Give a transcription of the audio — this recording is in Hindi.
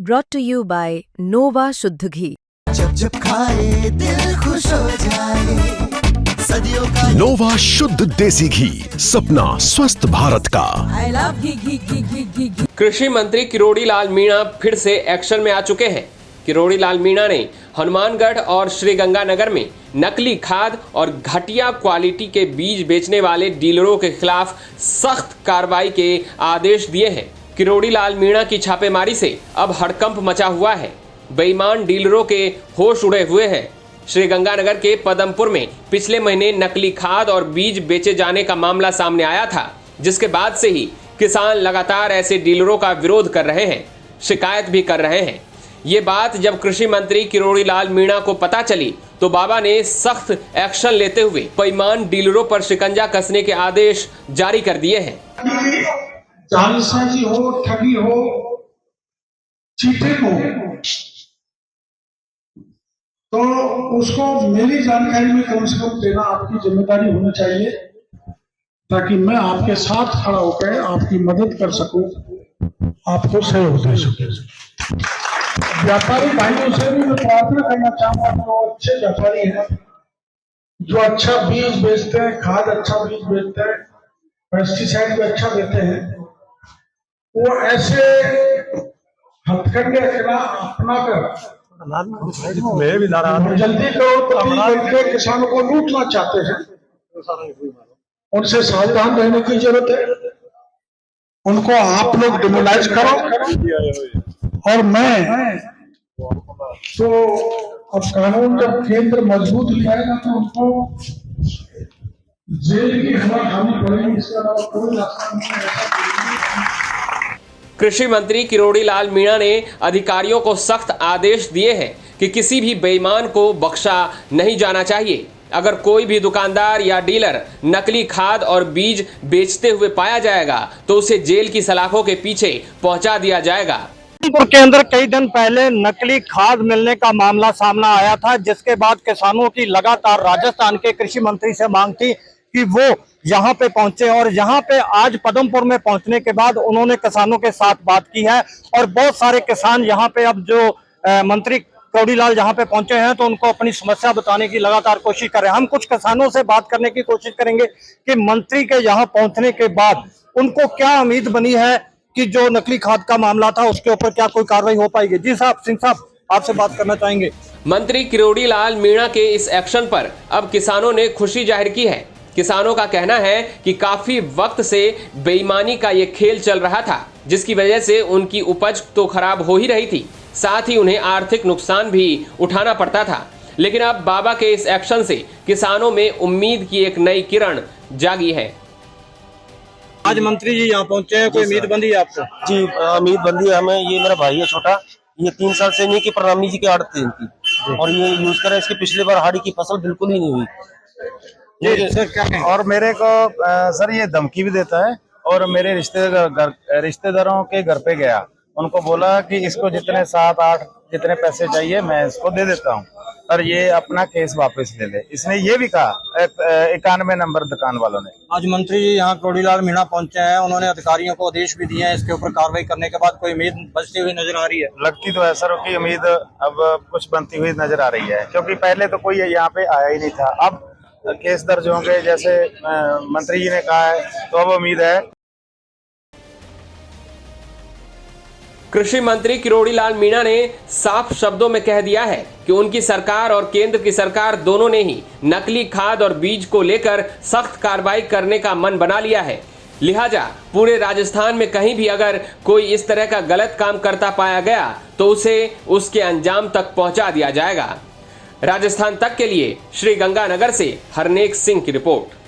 brought to you by Nova शुद्ध घी। जब जब खाए दिल खुश हो जाए, सदियों का नोवा शुद्ध देसी घी, सपना स्वस्थ भारत का। I love घी घी घी घी घी घी। कृषि मंत्री किरोड़ी लाल मीणा फिर से एक्शन में आ चुके हैं। किरोड़ी लाल मीणा ने हनुमानगढ़ और श्रीगंगानगर में नकली खाद और घटिया क्वालिटी के बीज बेचने वाले डीलरों के खिलाफ सख्त कार्रवाई के आदेश दिए हैं। किरोड़ी लाल मीणा की छापेमारी से अब हड़कंप मचा हुआ है। बेईमान डीलरों के होश उड़े हुए हैं। श्रीगंगानगर के पदमपुर में पिछले महीने नकली खाद और बीज बेचे जाने का मामला सामने आया था, जिसके बाद से ही किसान लगातार ऐसे डीलरों का विरोध कर रहे हैं, शिकायत भी कर रहे हैं। ये बात जब कृषि मंत्री किरोड़ी लाल मीणा को पता चली तो बाबा ने सख्त एक्शन लेते हुए बेईमान डीलरों पर शिकंजा कसने के आदेश जारी कर दिए हैं। जालसाजी हो, ठगी हो, चीटिंग हो, तो उसको मेरी जानकारी में कम से कम देना आपकी जिम्मेदारी होनी चाहिए, ताकि मैं आपके साथ खड़ा होकर आपकी मदद कर सकूं, आपको सहयोग दे सकूं। व्यापारी भाइयों से भी मैं प्रार्थना करना चाहूंगा, जो अच्छे व्यापारी हैं, जो अच्छा बीज बेचते हैं, खाद अच्छा बीज बेचते हैं, पेस्टिसाइड भी अच्छा देते हैं, वो ऐसे हथकंडे अपना कर जल्दी करो तो किसानों को लूटना चाहते हैं, उनसे सावधान रहने की जरूरत है। उनको आप लोग डिमोलाइज करो। और मैं तो अब कानून जब केंद्र मजबूत लियाएगा तो उनको जेल की हवा खानी पड़ेगी, इसके अलावा कोई रास्ता नहीं। कृषि मंत्री किरोड़ी लाल मीणा ने अधिकारियों को सख्त आदेश दिए हैं कि किसी भी बेईमान को बख्शा नहीं जाना चाहिए। अगर कोई भी दुकानदार या डीलर नकली खाद और बीज बेचते हुए पाया जाएगा तो उसे जेल की सलाखों के पीछे पहुंचा दिया जाएगा। पदमपुर के अंदर कई दिन पहले नकली खाद मिलने का मामला सामने आया था, जिसके बाद किसानों की लगातार राजस्थान के कृषि मंत्री से मांग थी कि वो यहाँ पे पहुंचे, और यहाँ पे आज पदमपुर में पहुंचने के बाद उन्होंने किसानों के साथ बात की है। और बहुत सारे किसान यहाँ पे अब जो मंत्री किरोड़ी लाल जहाँ पे पहुंचे हैं तो उनको अपनी समस्या बताने की लगातार कोशिश कर रहे हैं। हम कुछ किसानों से बात करने की कोशिश करेंगे कि मंत्री के यहाँ पहुंचने के बाद उनको क्या उम्मीद बनी है कि जो नकली खाद का मामला था उसके ऊपर क्या कोई कार्रवाई हो पाएगी। जी साहब, सिंह साहब, आपसे बात करना चाहेंगे। मंत्री किरोड़ी लाल मीणा के इस एक्शन पर अब किसानों ने खुशी जाहिर की है। किसानों का कहना है कि काफी वक्त से बेईमानी का ये खेल चल रहा था, जिसकी वजह से उनकी उपज तो खराब हो ही रही थी, साथ ही उन्हें आर्थिक नुकसान भी उठाना पड़ता था। लेकिन अब बाबा के इस एक्शन से किसानों में उम्मीद की एक नई किरण जागी है। आज मंत्री जी यहाँ पहुंचे हैं, कोई उम्मीद बंदी है आपको? जी, उम्मीद बंदी है हमें। ये मेरा भाई है छोटा, ये 3 साल से नहीं कि प्रणामी जी की आड़त थी इनकी, और ये यूज कर रहे हैं। इसकी पिछली बार हाड़ी की फसल बिल्कुल ही नहीं हुई। सर, क्या और मेरे को सर ये धमकी भी देता है, और मेरे रिश्तेदारों के घर पे गया, उनको बोला कि इसको जितने 7-8 जितने पैसे चाहिए मैं इसको दे देता हूँ, और ये अपना केस वापस ले ले। इसने ये भी कहा 91 नंबर दुकान वालों ने। आज मंत्री जी यहाँ किरोड़ी लाल मीणा पहुंचे हैं, उन्होंने अधिकारियों को आदेश भी दिए हैं। इसके ऊपर कार्रवाई करने के बाद कोई उम्मीद बचती हुई नजर आ रही है? लगती तो है सर की उम्मीद अब कुछ बनती हुई नजर आ रही है, क्योंकि पहले तो कोई यहाँ पे आया ही नहीं था। अब केस दर्ज होंगे जैसे मंत्री जी ने कहा है, तो अब उम्मीद है। कृषि मंत्री किरोड़ी लाल मीणा ने साफ शब्दों में कह दिया है कि उनकी सरकार और केंद्र की सरकार दोनों ने ही नकली खाद और बीज को लेकर सख्त कार्रवाई करने का मन बना लिया है। लिहाजा पूरे राजस्थान में कहीं भी अगर कोई इस तरह का गलत काम करता पाया गया तो उसे उसके अंजाम तक पहुंचा दिया जाएगा। राजस्थान तक के लिए श्रीगंगानगर से हरनेक सिंह की रिपोर्ट।